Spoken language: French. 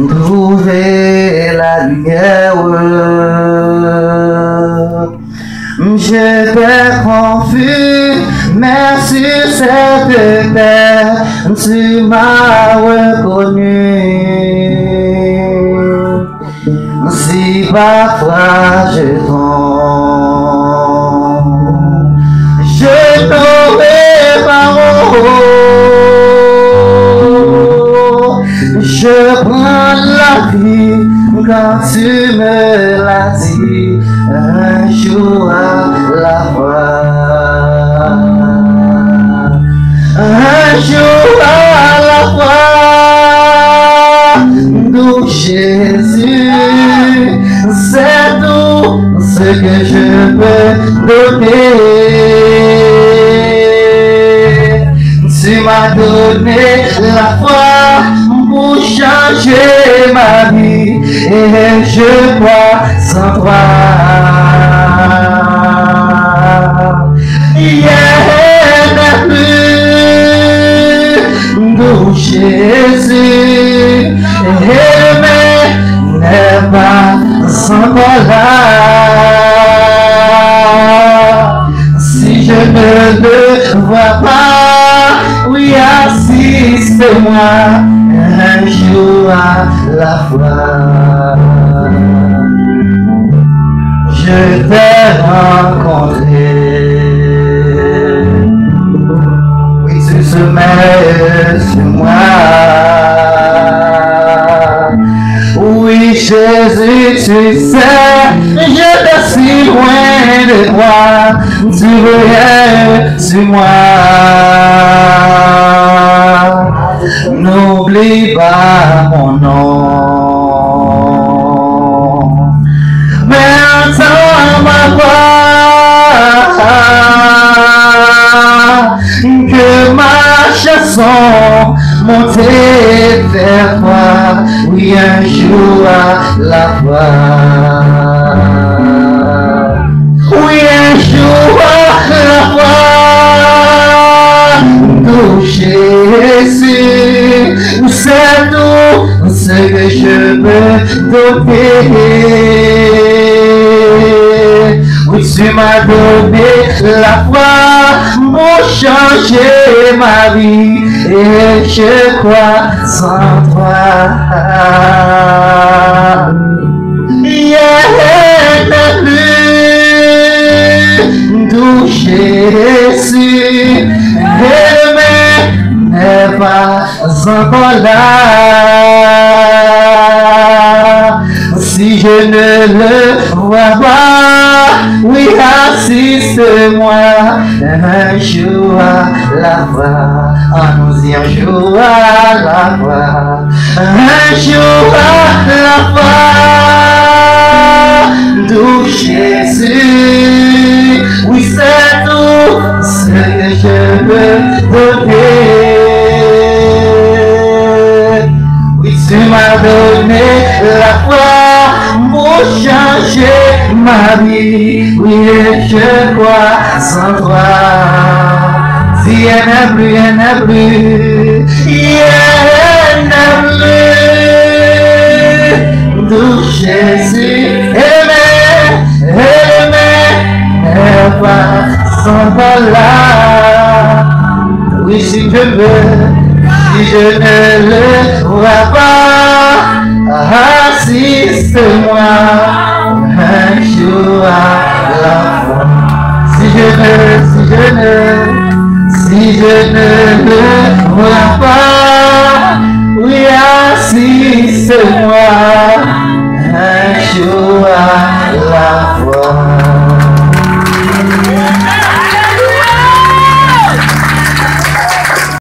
trouver la lumière. Je t'ai confus, mais sur cette terre, tu m'as reconnu. Si parfois je tombe, je tomberai par haut. Je prends la vie quand tu me l'as dit, un jour à la fois. Un jour à la fois, d'où Jésus, c'est tout ce que je peux donner. Tu m'as donné la foi pour changer ma vie et je crois sans toi. D'où Jésus aimé n'est pas encore là. Si je ne le vois pas, oui, assiste-moi un jour à la fois. Je t'ai rencontré. Tu se mets sur moi. Oui, Jésus, tu sais, je te suis loin de toi. Tu veux sur moi. N'oublie pas mon nom. Mais entends ma voix. Que ma chanson montée vers toi, oui, un jour à la fois. Oui, un jour à la fois. D'où Jésus, c'est tout ce que je peux donner. Oui, tu m'as donné la foi pour changer ma vie et je crois sans toi. D'où Jésus aimé n'est pas encore là. Si je ne le vois pas, oui, assiste-moi un jour à la fois. Ah, nous y un jour à la fois. Un jour à la fois. D'où Jésus, oui, c'est tout ce que je veux donner. Oui, tu m'as donné la foi pour changer ma vie, oui, je crois sans toi. Si il n'y a plus, il n'y a plus, il n'y a plus. D'où Jésus aimé, n'est pas sans toi là. Oui, si je veux, si je ne le vois pas, assiste-moi un jour à la fois. Si je ne le vois pas, oui, assiste-moi un jour à la fois.